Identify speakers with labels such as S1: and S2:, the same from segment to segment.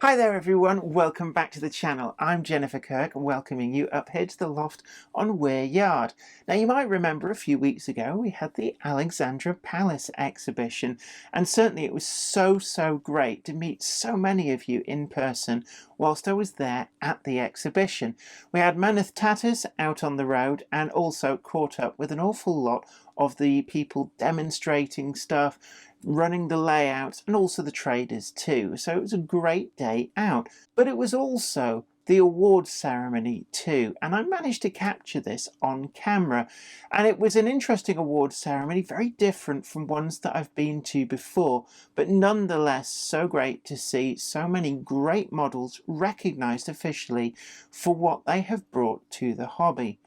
S1: Hi there everyone, welcome back to the channel. I'm Jennifer Kirk, welcoming you up here to the loft on Weir Yard. Now you might remember a few weeks ago we had the Alexandra Palace exhibition, and certainly it was so great to meet so many of you in person whilst I was there at the exhibition. We had Maneth Tatters out on the road and also caught up with an awful lot of the people demonstrating stuff, running the layouts, and also the traders too. So it was a great day out, but it was also the awards ceremony too, and I managed to capture this on camera. And it was an interesting awards ceremony, very different from ones that I've been to before, but nonetheless so great to see so many great models recognised officially for what they have brought to the hobby.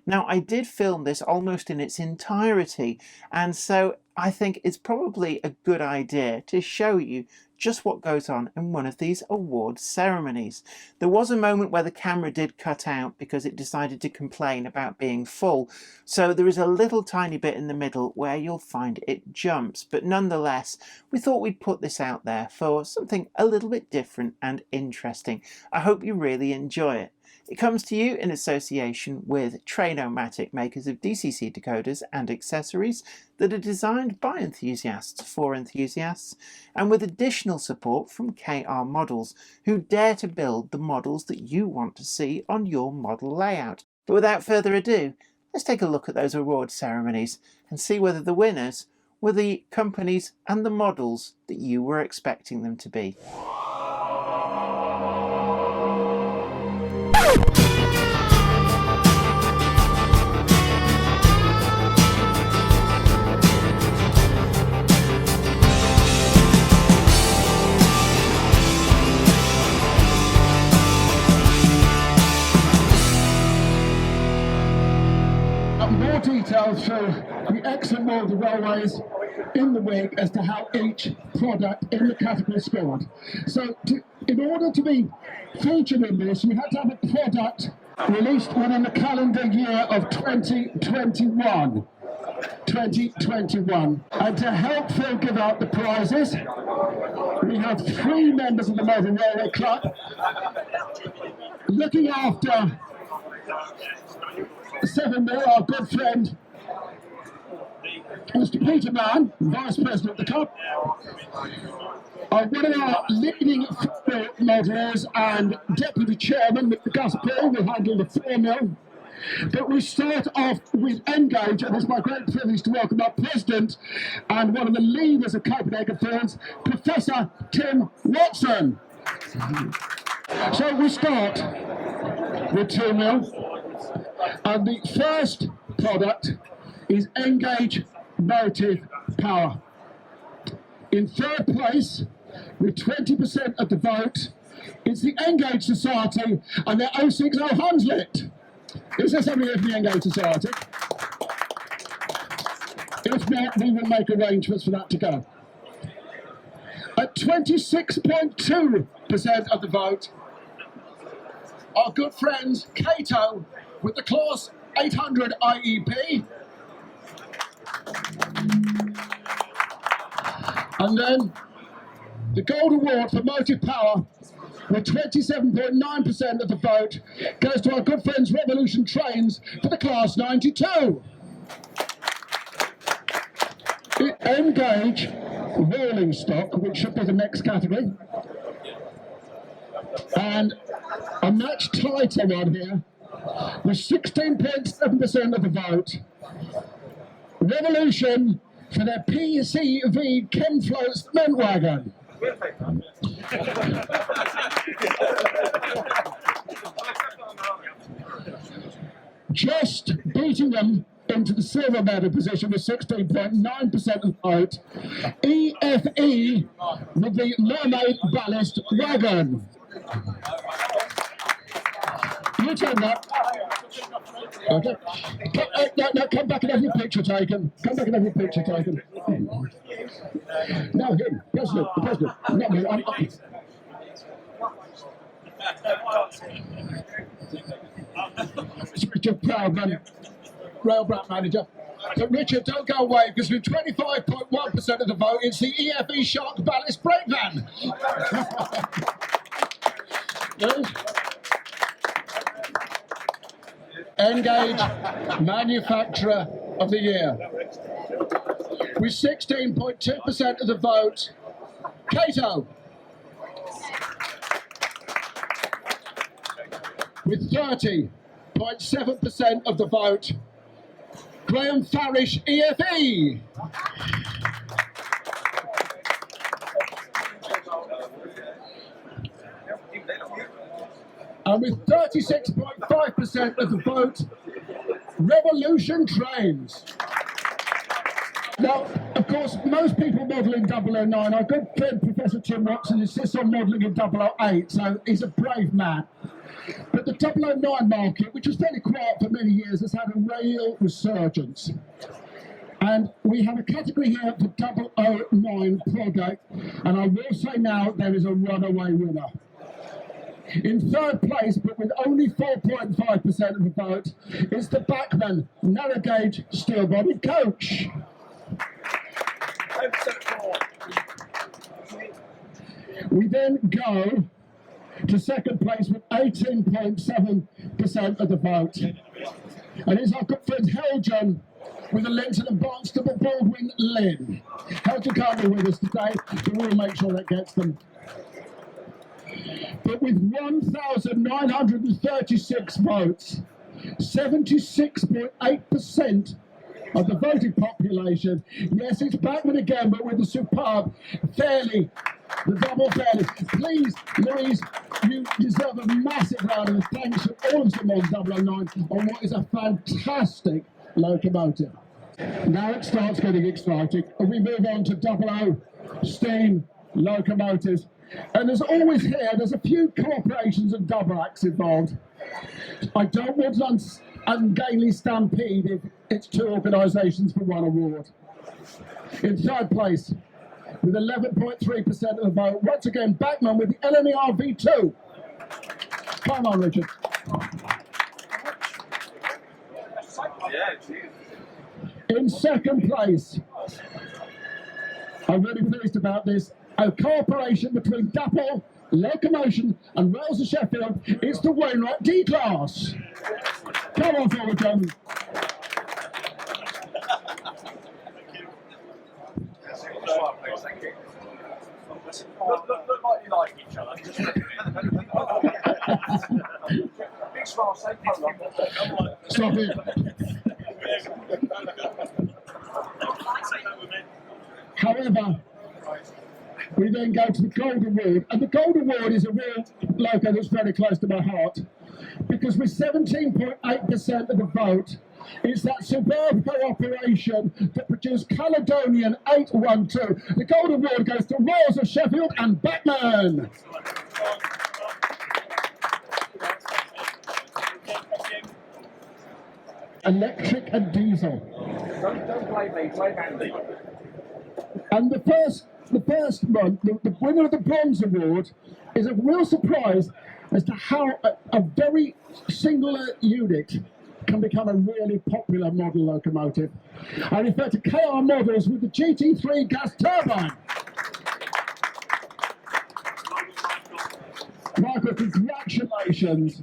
S1: Now, I did film this almost in its entirety, and so I think it's probably a good idea to show you just what goes on in one of these awards ceremonies. There was a moment where the camera did cut out because it decided to complain about being full, so there is a little tiny bit in the middle where you'll find it jumps, but nonetheless we thought we'd put this out there for something a little bit different and interesting. I hope you really enjoy it. It comes to you in association with Train-O-Matic, makers of DCC decoders and accessories that are designed by enthusiasts for enthusiasts, and with additional support from KR Models, who dare to build the models that you want to see on your model layout. But without further ado, let's take a look at those award ceremonies and see whether the winners were the companies and the models that you were expecting them to be.
S2: More details through the excellent world of railways in the week as to how each product in the category scored. So in order to be featured in this, you had to have a product released within the calendar year of 2021. And to help Phil give out the prizes, we have 3 members of the Modern Railway Club looking after 7 more, our good friend Mr. Peter Mann, Vice President of the Club, one of our leading football modelers and Deputy Chairman, Mr. Gus Paul, will handle the 4 mil. But we start off with Engage, and it's my great privilege to welcome our President and one of the leaders of Copenhagen Films, Professor Tim Watson. So we start with 2 mil. And the first product is Engage Motive Power. In 3rd place, with 20% of the vote, is the Engage Society and their 060 Hunslet. Is there somebody here from the Engage Society? If not, we will make arrangements for that to go. At 26.2% of the vote, our good friends Cato with the Class 800 IEP. And then the Gold Award for Motive Power with 27.9% of the vote goes to our good friends Revolution Trains for the Class 92. Engage Rolling Stock, which should be the next category. And a much tighter one here, with 16.7% of the vote. Revolution for their PCV Chemflow cement wagon. Just beating them into the silver medal position with 16.9% of the vote. EFE with the Mermaid Ballast wagon. You turn that. Okay. No, come back and have your picture taken. Come back and have your picture taken. No, him, President, the President. Not me. It's Richard Proudman, Rail Brand Manager. But Richard, don't go away, because with 25.1% of the vote, it's the EFE Shark Ballast Brake Van. Good. Engage Manufacturer of the Year. With 16.2% of the vote, Cato. With 30.7% of the vote, Graham Farish EFE. And with 36.5% of the vote, Revolution Trains. Now, of course, most people model in 009. Our good friend Professor Tim Watson insists on modelling in 008, so he's a brave man. But the 009 market, which was fairly quiet for many years, has had a real resurgence. And we have a category here for 009 product, and I will say now there is a runaway winner. In third place, but with only 4.5% of the vote, is the Bachmann narrow gauge steel body coach. We then go to second place with 18.7% of the vote. And it's our good friend Helgen with a Linton and Barnstable Baldwin Lynn. Helgen can't be with us today, but we'll make sure that gets them. But with 1,936 votes, 76.8% of the voting population, yes, it's Bachmann again, but with a superb Fairley, the double Fairley. Please, Louise, you deserve a massive round of thanks from all of them on 009 on what is a fantastic locomotive. Now it starts getting exciting, and we move on to 00 steam locomotives. And there's always here, there's a few cooperations and double acts involved. I don't want an ungainly stampede if it's two organisations for one award. In third place, with 11.3% of the vote, once again, Bachmann with the LNER V2. Come on, Richard. In second place, I'm really pleased about this, a cooperation between DAPL, Locomotion and Rails of Sheffield. It's the Wainwright D-Class. Come on forward, gentlemen.
S3: Look like you like each other. Big smile, say polo.
S2: Stop it. However, we then go to the Gold Award, and the Gold Award is a real loco that's very close to my heart, because with 17.8% of the vote, it's that superb cooperation that produced Caledonian 812. The Gold Award goes to Rails of Sheffield and Bachmann. Electric and diesel.
S3: Don't blame me, blame Andy.
S2: And the first one, the winner of the Bronze Award, is a real surprise as to how a very singular unit can become a really popular model locomotive. I refer to KR Models with the GT3 gas turbine. Michael, congratulations.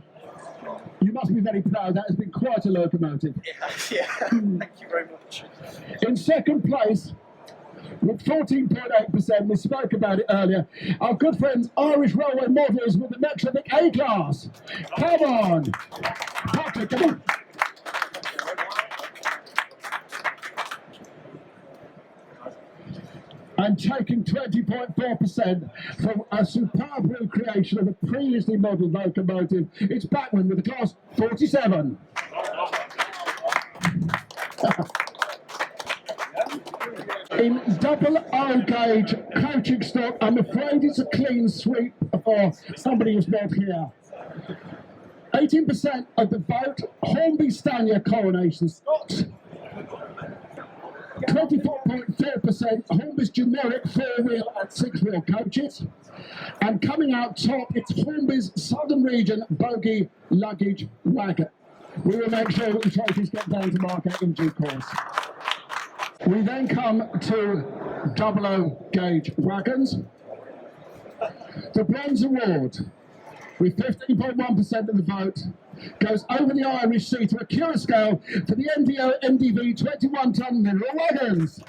S2: You must be very proud. That has been quite a locomotive.
S3: Yeah. Thank you very much.
S2: In second place, with 14.8%, we spoke about it earlier, our good friends Irish Railway Models with the Metrovic A-Class. Come on. Patrick, come on. And taking 20.4% from a superb recreation of a previously modelled locomotive, it's Bachmann with the class 47. In 00 gauge coaching stock, I'm afraid it's a clean sweep for somebody who's not here. 18% of the vote, Hornby Stanier Coronation Scott. 24.4% Hornby's generic 4-wheel and 6-wheel coaches. And coming out top, it's Hornby's Southern Region Bogie Luggage Wagon. We will make sure that the trophies get down to market in due course. We then come to 00 gauge wagons. The Bronze Award with 15.1% of the vote, goes over the Irish Sea to a Cura scale for the MDV 21-ton mineral wagons.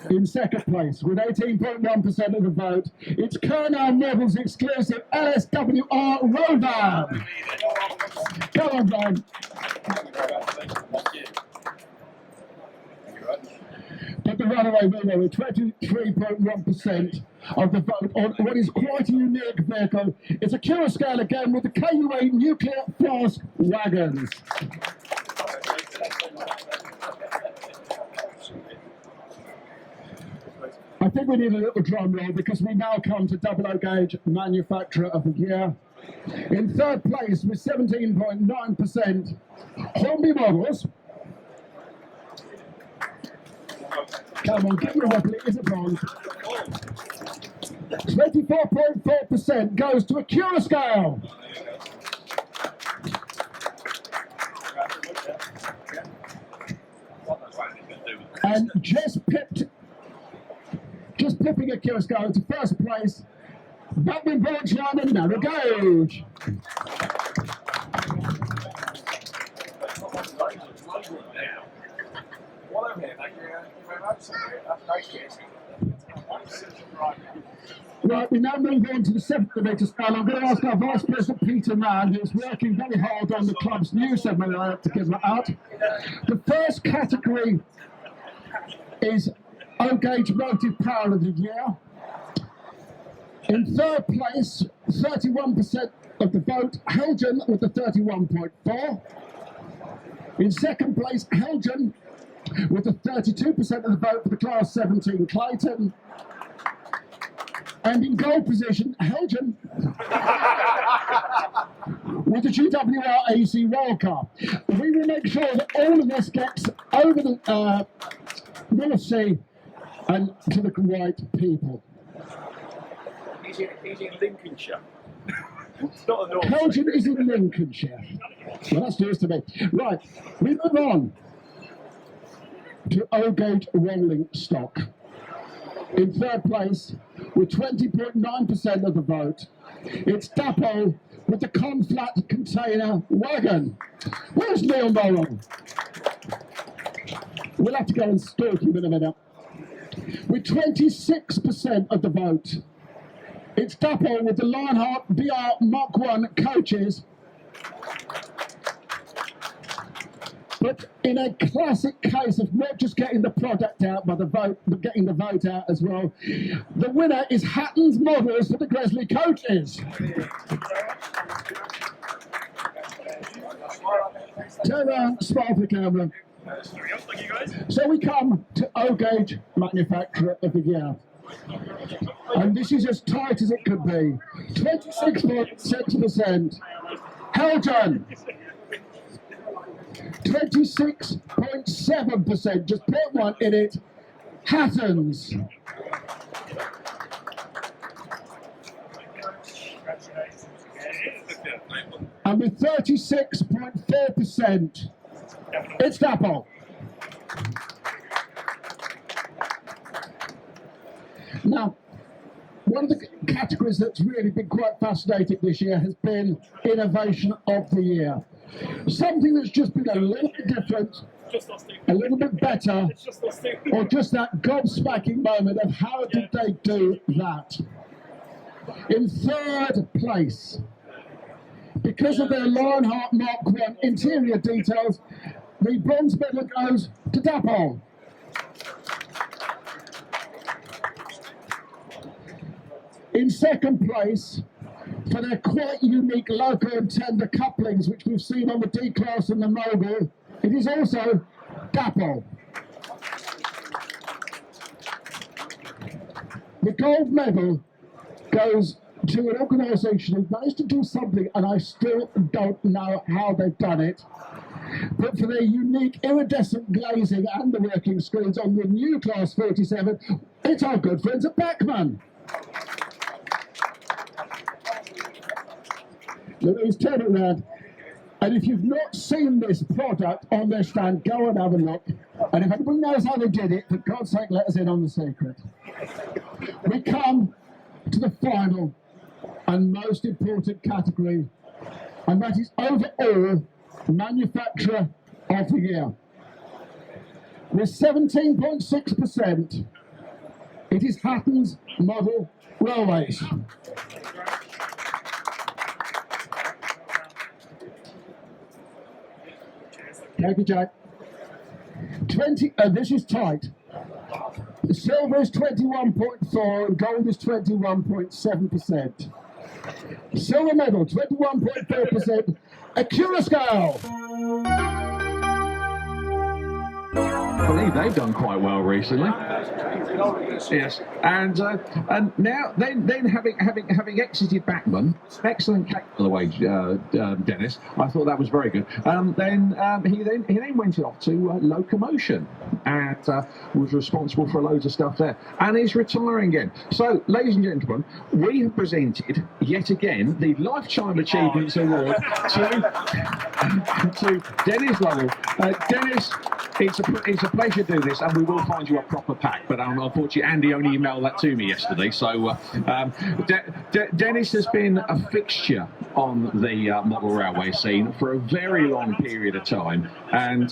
S2: In second place, with 18.1% of the vote, it's Kernow Models exclusive LSWR Rovan. Come on, Brian. But the runaway winner with 23.1% of the vote on what is quite a unique vehicle. It's a Cura scale again with the KUA nuclear flask wagons. I think we need a little drum roll because we now come to Double O Gauge Manufacturer of the Year. In third place with 17.9%, Hornby Models. Come on, give me a wobble, it is a bronze. 24.4% goes to a Cura scale. And just pipping a Cura scale into first place, Batman Branch Line and Narrow Gauge. Right, we now move on to the 7mm scale. I'm going to ask our Vice President Peter Mann, who's working very hard on the club's new 7mm, to give that out. The first category is O-Gauge Motive Power of the Year. In third place, 31% of the vote, Helgen with the 31.4. In second place, Helgen with the 32% of the vote for the Class 17 Clayton. And in gold position, Helgen with the GWR AC World Cup. We will make sure that all of this gets over the North Sea and to the right people.
S3: He's in Lincolnshire. It's not a North.
S2: Helgen is in Lincolnshire. Well, that's news to me. Right, we move on to O-Gauge rolling stock. In third place, with 20.9% of the vote, it's Dapo with the Conflat container wagon. Where's Neil Morrow? We'll have to go and stalk him in a minute. With 26% of the vote, it's Dapo with the Lionheart BR Mark 1 coaches. But in a classic case of not just getting the product out by the vote, but getting the vote out as well, the winner is Hatton's Models for the Gresley coaches. Turn around, smile for the camera. So we come to O-Gauge Manufacturer of the Year. And this is as tight as it could be. 26.6%. Helgen. 26.7%, just put one in it. Hattons. And with 36.4%, it's Dapo. Now, one of the categories that's really been quite fascinating this year has been Innovation of the Year. Something that's just been a little bit different, a little bit better, or just that gobsmacking moment of how did they do that. In third place, because of their Lionheart Mark 1 interior details, the bronze medal goes to Dapo. In second place, for their quite unique loco and tender couplings, which we've seen on the D-Class and the Mogul, it is also Dapo. The gold medal goes to an organisation who managed to do something, and I still don't know how they've done it, but for their unique iridescent glazing and the working screens on the new Class 47, it's our good friends at Bachmann. Louise, turn it around. And if you've not seen this product on their stand, go and have a look. And if anyone knows how they did it, for God's sake, let us in on the secret. We come to the final and most important category, and that is overall manufacturer of the year. With 17.6%, it is Patton's Model Railways. Thank you, Jack. This is tight. The silver is 21.4 and gold is 21.7%. Silver medal, 21.4%. Acura scale.
S4: I believe they've done quite well recently. Yes, and now then having exited Bachmann, excellent cake by the way, Dennis. I thought that was very good. He then went off to Locomotion and was responsible for loads of stuff there, and is retiring again. So, ladies and gentlemen, we have presented yet again the Lifetime Achievements Award to Dennis Lovell. Dennis, it's a pleasure to do this, and we will find you a proper pack. But unfortunately, Andy only emailed that to me yesterday. So Dennis has been a fixture on the model railway scene for a very long period of time, and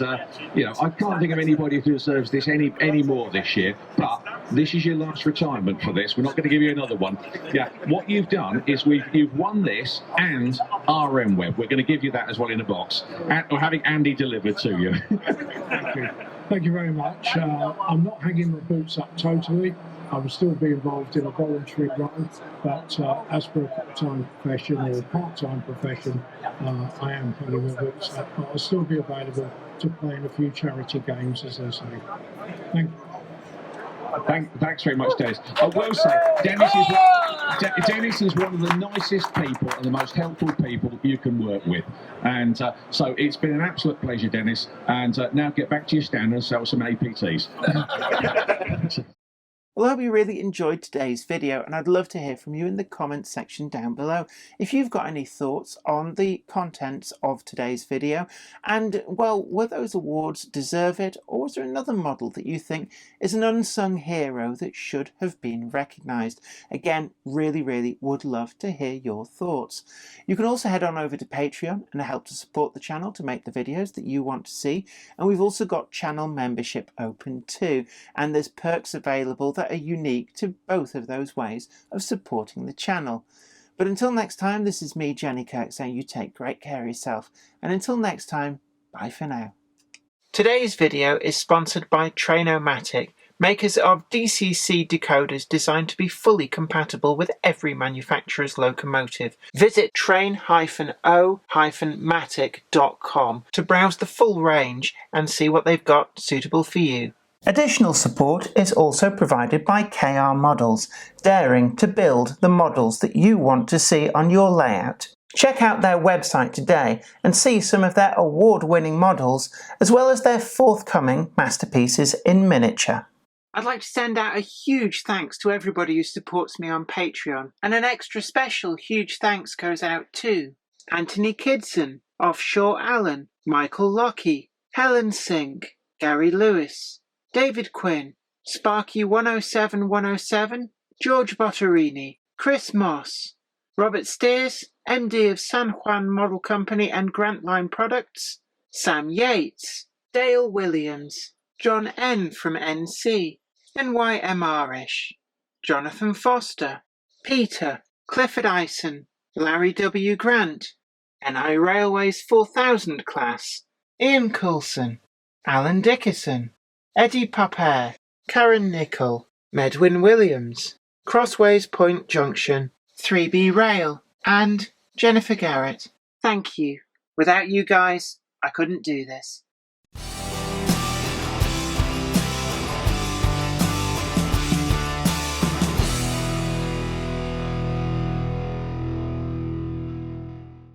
S4: you know, I can't think of anybody who deserves this any more this year. But this is your last retirement for this. We're not going to give you another one. Yeah, what you've done is you've won this and RM Web. We're going to give you that as well in a box, and we're having Andy delivered to you.
S5: Thank you. Thank you very much. I'm not hanging my boots up totally. I will still be involved in a voluntary role, but as for a full-time profession or part-time profession, I am hanging my boots up, but I'll still be available to play in a few charity games, as they say. Thank you.
S4: Thanks very much, Dennis. I will say, Dennis is one of the nicest people and the most helpful people you can work with. And so it's been an absolute pleasure, Dennis. And now get back to your stand and sell some APTs.
S1: Well, I hope you really enjoyed today's video, and I'd love to hear from you in the comments section down below. If you've got any thoughts on the contents of today's video, and, well, were those awards deserve it, or was there another model that you think is an unsung hero that should have been recognised? Again, really would love to hear your thoughts. You can also head on over to Patreon and help to support the channel to make the videos that you want to see, and we've also got channel membership open too, and there's perks available that are unique to both of those ways of supporting the channel. But until next time, this is me, Jenny Kirk, saying you take great care of yourself, and until next time, bye for now. Today's video is sponsored by Trainomatic, makers of DCC decoders designed to be fully compatible with every manufacturer's locomotive. Visit train-o-matic.com to browse the full range and see what they've got suitable for you. Additional support is also provided by KR Models, daring to build the models that you want to see on your layout. Check out their website today and see some of their award-winning models, as well as their forthcoming masterpieces in miniature. I'd like to send out a huge thanks to everybody who supports me on Patreon, and an extra special huge thanks goes out to Anthony Kidson, Offshore Allen, Michael Lockie, Helen Sink, Gary Lewis, David Quinn, Sparky107107, George Botterini, Chris Moss, Robert Steers, MD of San Juan Model Company and Grantline Products, Sam Yates, Dale Williams, John N. from NC, NYMRish, Jonathan Foster, Peter, Clifford Ison, Larry W. Grant, NI Railways 4000 class, Ian Coulson, Alan Dickerson, Eddie Popper, Karen Nichol, Medwin Williams, Crossways Point Junction, 3B Rail, and Jennifer Garrett. Thank you. Without you guys, I couldn't do this.